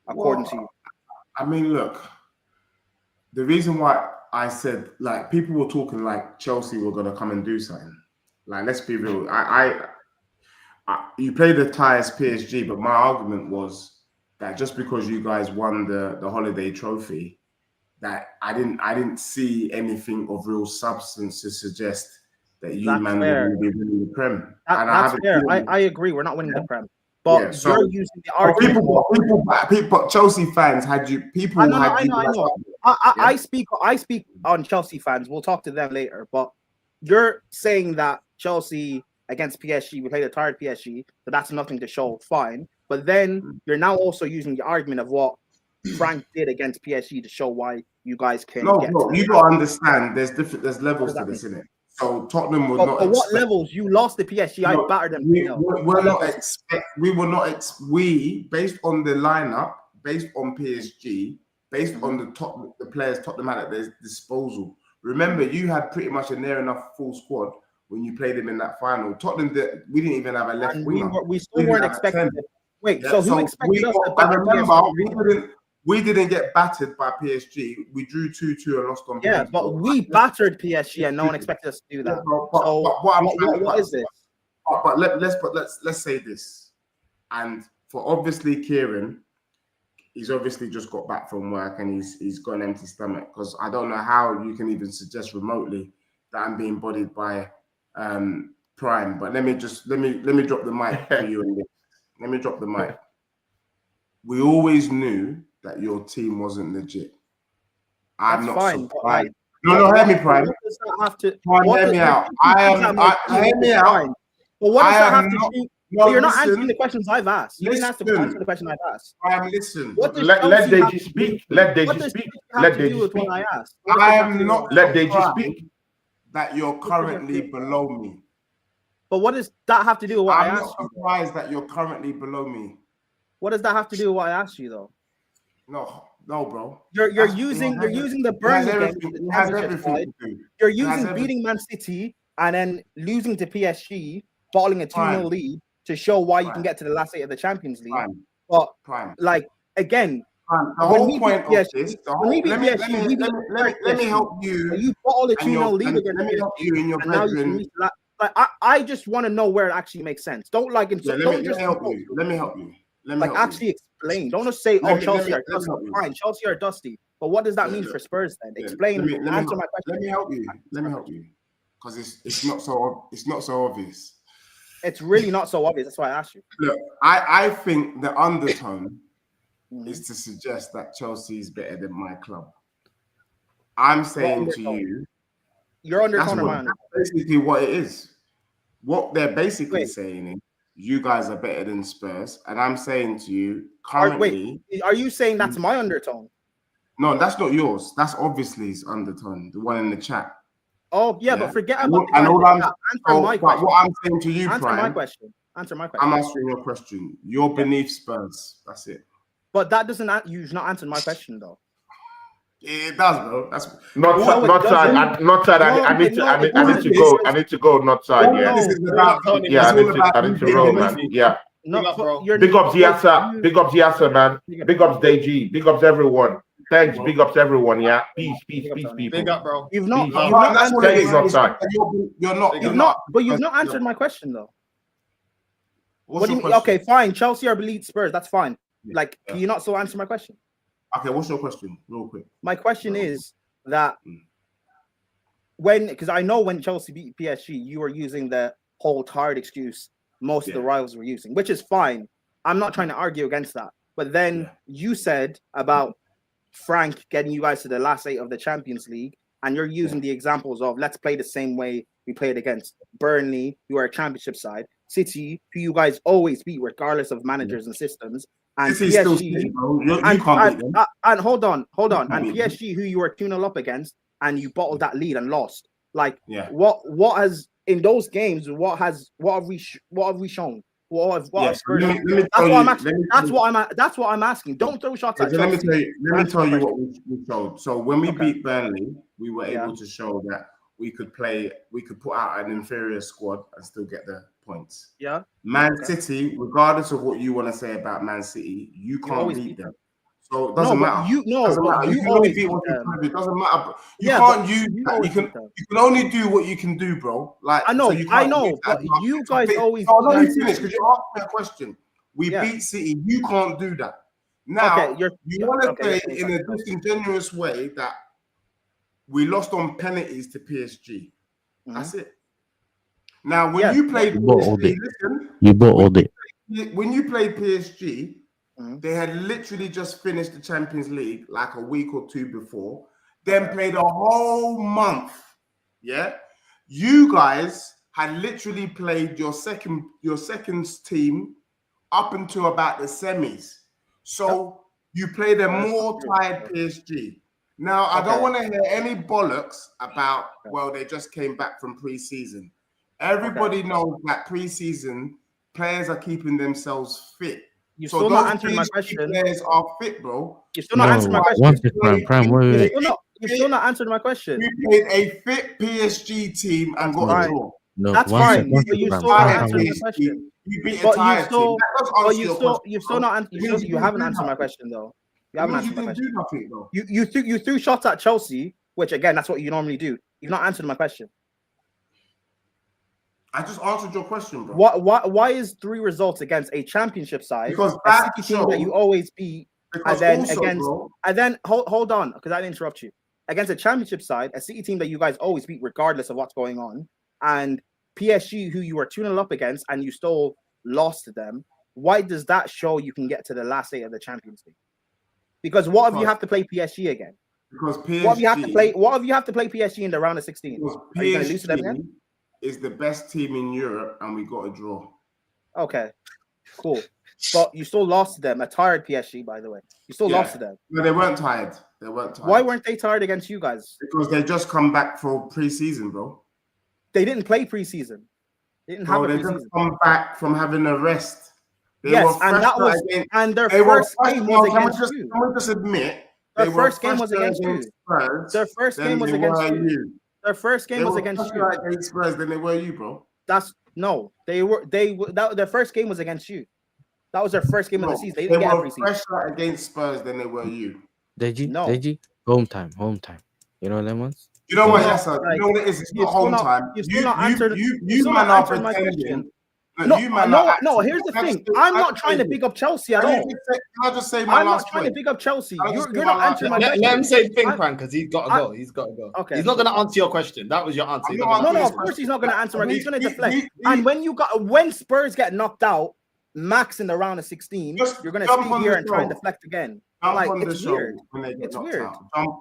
according to you? I mean, look, the reason why I said, like, people were talking like Chelsea were going to come and do something. Like, let's be real. You played the tie as PSG, but my argument was that just because you guys won the holiday trophy, that I didn't see anything of real substance to suggest that you will be winning the Prem. That's fair. I agree. We're not winning the Prem. But you're using the argument. People, Chelsea fans had you. People I know. I speak on Chelsea fans. We'll talk to them later. But you're saying that Chelsea against PSG, we played a tired PSG, so that's nothing to show. Fine. But then you're now also using the argument of what Frank did against PSG to show why you guys can. No, you got to understand. There's levels to this, isn't it? So Tottenham would not. But what levels? You lost the PSG. I battered them. We based on the lineup, based on PSG, based on the players Tottenham had at their disposal. Remember, you had pretty much a near enough full squad when you played them in that final. Tottenham, we didn't even have a left winger. We still weren't expecting. Wait, so who expected us to batter PSG? We didn't get battered by PSG. We drew 2-2 and lost on. Yeah, but we battered PSG, and no one expected us to do that. What is this? But let's say this, and for obviously Kieran, he's obviously just got back from work and he's got an empty stomach, because I don't know how you can even suggest remotely that I'm being bodied by Prime. But let me drop the mic for you and this. Let me drop the mic. We always knew that your team wasn't legit. I'm not surprised. No, hear me, Prime. Hear me out. Hear me out. But what does that have to do? No, you're not answering the questions I've asked. You didn't answer the question I've asked. Listen. Let Deji speak. Let Deji speak. Let Deji speak. I am not. Let Deji speak. That you're currently below me. But what does that have to do with what I asked you? I'm not surprised that you're currently below me. What does that have to do with what I asked you, though? No, bro. You're using the Burnley game. You're using beating Man City and then losing to PSG, balling a 2-0 lead to show why you can get to the last 8 of the Champions League. But like again, the whole point of this. Let me help you. You bottled a 2-0 lead against Let me help you in your bedroom. Like I just want to know where it actually makes sense. Don't like it. Let me help you. Let me help you. Actually explain. Don't just say, "Oh, Chelsea are dusty." Fine, Chelsea are dusty. But what does that mean for Spurs then? Explain. Answer my question. Let me help you. Because it's not so obvious. It's really not so obvious. That's why I asked you. Look, I think the undertone is to suggest that Chelsea is better than my club. I'm saying to you, your undertone or my undertone? That's basically what it is. What they're basically saying is, you guys are better than Spurs, and I'm saying to you, currently... Are you saying that's my undertone? No, that's not yours. That's obviously his undertone, the one in the chat. Oh, yeah, but forget about my question. What I'm saying to you, Answer my question. I'm answering your question. You're beneath Spurs. That's it. But that doesn't... You've not answered my question, though. It does, bro. That's not side. I need to go. I need to go. Not side. Yeah. This is about. I need to roll, man. Yeah. Big up Ziasa. Big up Ziasa, man. Big ups Deji. Big ups everyone. Thanks. Big ups everyone. Yeah. Peace, people. Big up, bro. You've not answered. You're not. But you've not answered my question though. What do you mean? Okay, fine. Chelsea are beat Spurs. That's fine. Like, can you not so answer my question? Okay, what's your question, real quick? My question is that because I know when Chelsea beat PSG, you were using the whole tired excuse most of the rivals were using, which is fine. I'm not trying to argue against that. But then you said about Frank getting you guys to the last 8 of the Champions League, and you're using the examples of let's play the same way we played against Burnley, who are a championship side, City, who you guys always beat regardless of managers and systems. And PSG, and hold on, and PSG, who you were 2-0 up against, and you bottled that lead and lost. Like, what has in those games? What have we shown? That's what I'm asking. Don't throw shots at Chelsea. Let me tell you what we showed. So when we beat Burnley, we were able to show that we could put out an inferior squad and still get the points. Yeah. Man City, regardless of what you want to say about Man City, you can't beat them. So it doesn't matter. You doesn't matter. you You can always only beat what you can do. It doesn't matter. Bro. You Yeah, can't but use you that. always You beat them. can only do what you can do, bro. Like I know, so you I can't know, use that but you to guys beat- always No, beat let Man me finish City. because you asked me a question. We Yeah. beat City. You can't do that. Now Okay, you want to okay, say in a disingenuous way that we lost on penalties to PSG. That's it. Now, when you played PSG, listen, you bought it. when you played PSG, they had literally just finished the Champions League like a week or two before, then played a whole month. Yeah, you guys had literally played your second team up until about the semis. So you played a more tired PSG. Now, I don't want to hear any bollocks about, well, they just came back from pre-season. Everybody knows that pre-season players are keeping themselves fit. You're So still those not answering my question. players are fit, bro. You're still not answering my question. You're still not answering my question. We played a fit PSG team and got a draw. No, that's fine. But you still not answering my question. You beat a tired team. You still not answering. You haven't answered my question though. You haven't answered my question. Nothing, though. You threw shots at Chelsea, which again, that's what you normally do. You've not answered my question. I just answered your question, bro. Why is 3 results against a championship side, because a City team that you always beat, and then hold on, because I didn't interrupt you. Against a championship side, a City team that you guys always beat regardless of what's going on, and PSG, who you were 2-0 up against, and you still lost to them. Why does that show you can get to the last 8 of the Champions League? Because what if you have to play PSG again? Because PSG, what if you have to play PSG in the round of 16? Are you going to lose to them again? Is the best team in Europe, and we got a draw. Okay, cool. But you still lost to them. A tired PSG, by the way. You still lost to them. No, they weren't tired. Why weren't they tired against you guys? Because they just come back for pre-season, bro. They didn't play pre-season. They didn't have a pre-season. Just come back from having a rest. Their first game was against you. Can we just admit their first game was against you? Their first game was against you. Their first game was against you. Against Spurs than they were you, bro. Their first game was against you. That was their first game of the season. They didn't get a pre-season. Fresher against Spurs than they were you. Did you? Home time. You know them ones? You know what, yes, sir. You know what it is? It's not home time. You man are pretending. No, here's the thing. I'm not trying to big up Chelsea at all. Can I just say my last point? I'm not trying to big up Chelsea. You're not answering my question. Let him say thing, Frank, because he's got to go. He's got to go. Okay. He's not going to answer your question. That was your answer. No, of course he's not going to answer it. He's going to deflect. And when Spurs get knocked out, max in the round of 16, you're going to speak here and try and deflect again. Like, it's weird. It's weird.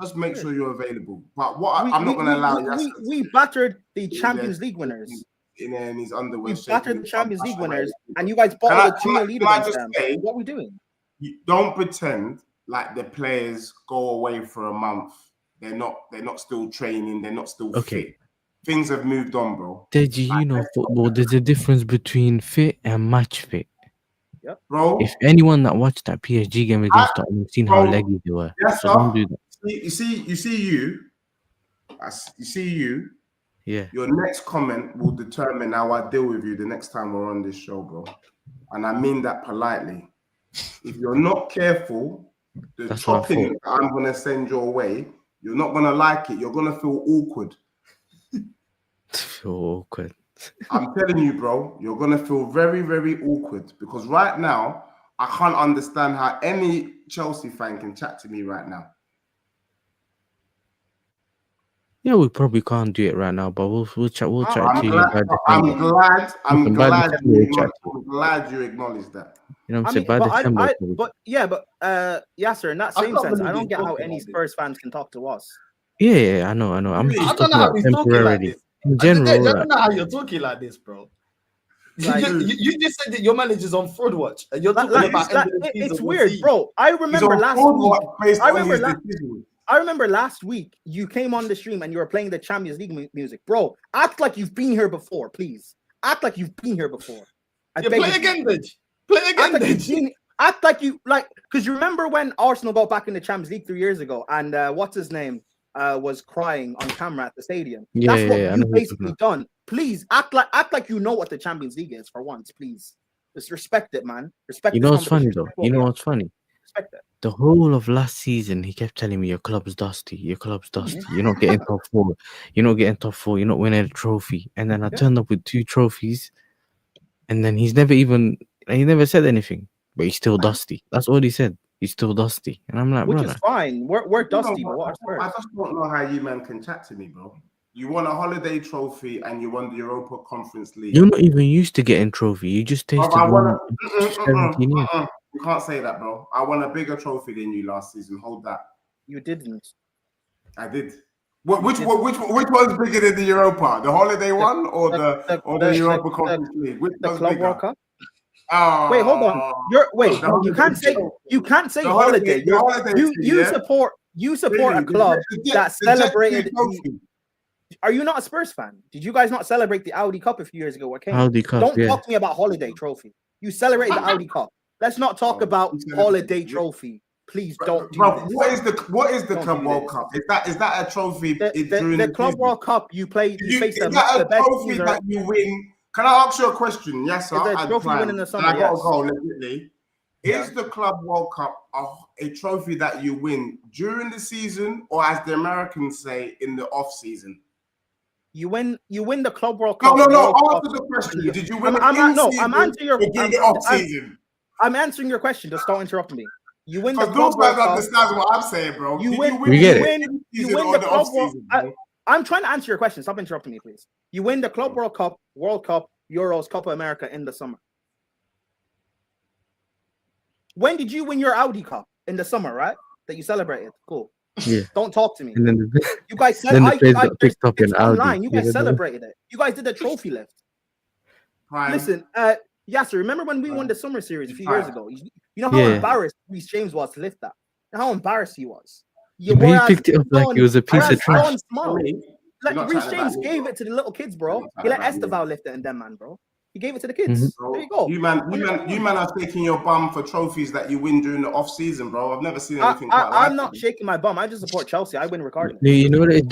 Just make sure you're available. But I'm not going to allow you. We battered the Champions League winners. In his underwear. We battered the Champions League winners, and you guys bought a 2-0 lead against them. What are we doing? You don't pretend like the players go away for a month. They're not still training. They're not still fit. Things have moved on, bro. You know football. There's a difference between fit and match fit. Yep, bro. If anyone that watched that PSG game against Tottenham seen how leggy they were, yes, so don't do that. You see you. Yeah. Your next comment will determine how I deal with you the next time we're on this show, bro. And I mean that politely. If you're not careful, the topping that I'm going to send your way, you're not going to like it. You're going to feel awkward. I'm telling you, bro, you're going to feel very, very awkward. Because right now, I can't understand how any Chelsea fan can chat to me right now. Yeah, we probably can't do it right now, but we'll chat. We'll chat to you. I'm glad you acknowledge that. You know what I'm saying? By December. Yasser, in that same sense, I don't get how any Spurs fans can talk to us. Yeah, I know. I'm just talking about temporarily. In general, I don't know how you're talking like this, bro. Like, you just said that your manager's on fraud watch, and you're talking about it's weird, bro. I remember last week you came on the stream and you were playing the Champions League music, bro. Act like you've been here before, please. Act like you've been here before. Play again, bitch. Play again, bitch. Act like you because you remember when Arsenal got back in the Champions League 3 years ago, and what's his name was crying on camera at the stadium. That's what you basically done. Please act like you know what the Champions League is for once, please. Just respect it, man. Respect. You know what's funny though? You know what's funny? respect it. The whole of last season, he kept telling me your club's dusty. Your club's dusty. You're not getting top four. You're not getting top four. You're not winning a trophy. And then I turned up with 2 trophies, and then he never said anything. But he's still dusty. That's all he said. He's still dusty. And I'm like, which brother, is fine. We're dusty, but what are Spurs? I just don't know how you man can chat to me, bro. You won a holiday trophy and you won the Europa Conference League. you're not even used to getting trophy. You just tasted one. 17 years. You can't say that, bro. I won a bigger trophy than you last season. Hold that. You didn't. I did. Which one's bigger than the Europa? The holiday one or the Europa Conference League? Which The one's Club bigger? World Cup. Oh, Wait, hold on. You can't say the holiday. You support a club that celebrated. Are you not a Spurs fan? Did you guys not celebrate the Audi Cup a few years ago? What came? Audi Cup, Don't yeah. talk to me about holiday trophy. You celebrated the Audi Cup. Let's not talk about holiday trophy. Please don't do this. What is the Club World Cup? Is that a trophy? The Club World Cup you played. You faced is that a trophy that you win? Can I ask you a question? Yes, sir. Is it a trophy win in the summer? I got to go legitimately. Is the Club World Cup a trophy that you win during the season, or as the Americans say, in the off season? You win the Club World Cup. No. Answer the question. Did you win? I'm answering your. off season. I'm answering your question. Just don't interrupt me. You win the Because Club those World guys Cup. understand what I'm saying, bro. You win the the Club off World. season. I'm trying to answer your question. Stop interrupting me, please. You win the Club World Cup, Euros, Copa America in the summer. When did you win your Audi Cup? In the summer, right? That you celebrated. Cool. Yeah. Don't talk to me. And then You guys said then the place got picked up in Audi. online. You guys celebrated it. You guys did the trophy lift. Prime. Listen, Yasser, remember when we won the summer series a few years ago? You know how embarrassed Reece James was to lift that? And how embarrassed he was. He picked it up like it was a piece of trash. Like Reece James gave it to the little kids, bro. He let Esteval lift it and them, man, bro. He gave it to the kids. Bro, there you go. You man are taking your bum for trophies that you win during the off season, bro. I've never seen anything quite like I'm not shaking my bum. I just support Chelsea. I win regardless. You know what it is,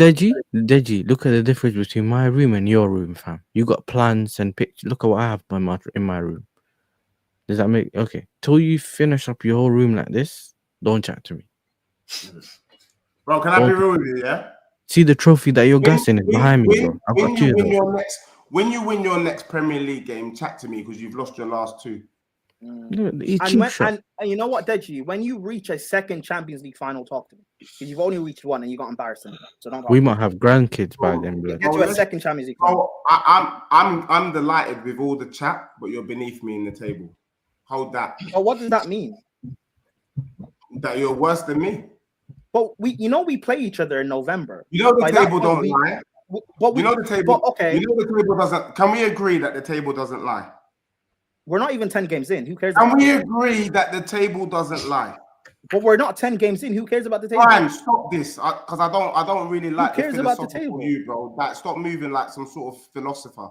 Deji? Look at the difference between my room and your room, fam. You got plans and pictures. Look at what I have in my room. Does that make okay? Till you finish up your whole room like this, don't chat to me. Bro, can I be real with you, yeah? See the trophy that you're gassing is behind me, bro. I've got two. When you win your next Premier League game, chat to me because you've lost your last 2. And you know what, Deji? When you reach a second Champions League final, talk to me. Because you've only reached 1 and you got embarrassing. So don't. We might have grandkids by then, bro. Get to a second Champions League final. I'm delighted with all the chat, but you're beneath me in the table. Hold that. But what does that mean? That you're worse than me. But we play each other in November. You know the table don't lie. But you know the table. Okay. You know the table doesn't. Can we agree that the table doesn't lie? We're not even 10 games in. Who cares? Can we agree that the table doesn't lie? But we're not 10 games in. Who cares about the table? Fine, stop this, because I don't really like. Who cares about the table? You, bro. Like, stop moving like some sort of philosopher,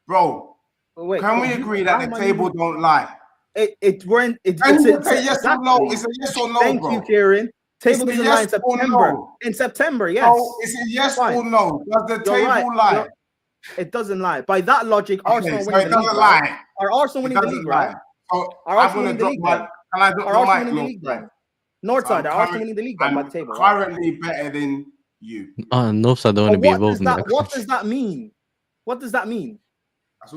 bro. Wait, can we agree that the table don't lie? It's a yes or no. It's a yes or no, Thank bro. you, Kieran. Table doesn't lie in September. No. In September, yes. Oh, it's a yes or no. Does the table lie? It doesn't lie. By that logic, Arsenal winning the league. It doesn't lie. Are Arsenal winning the league, right? Are Arsenal winning the league? Can I drop the mic, Northside, are Arsenal winning the league by the table? Currently better than you. Northside don't want to be involved in that. What does that mean? What does that mean?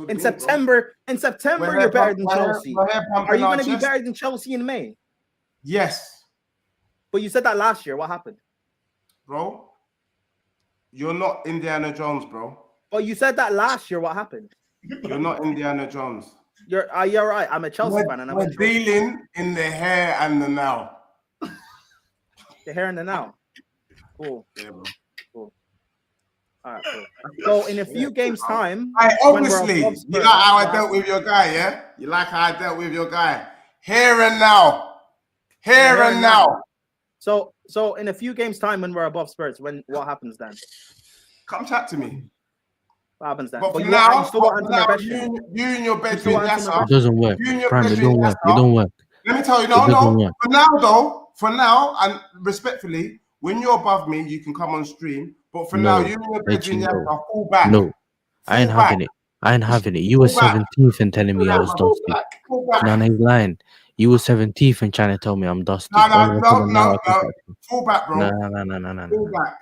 In September, you're better than Chelsea. Are you going to be better than Chelsea in May? Yes. But you said that last year. What happened? Bro, you're not Indiana Jones, bro. But you said that last year. What happened? You're not Indiana Jones. You're right. I'm a Chelsea fan. And we're dealing in the here and the now. The here and the now. Cool. Yeah, bro. Cool. All right, cool. So in a few games' time... Obviously, you like how I dealt with your guy, yeah? You like how I dealt with your guy. Here and now. Here and now. So in a few games' time, when we're above Spurs, what happens then? Come chat to me. What happens then? But for now, you in your bedroom, it doesn't work. Prime, it don't work. It don't work. Let me tell you, no. For now, and respectfully, when you're above me, you can come on stream. But for now, you in your bedroom, you have to fall back. No, I ain't having it. You were 17th and telling me I was dusty. No, he's lying. You were 17th and trying to tell me I'm dusty. No, All of a sudden now no. I can catch you. Full back, bro. No. Full back.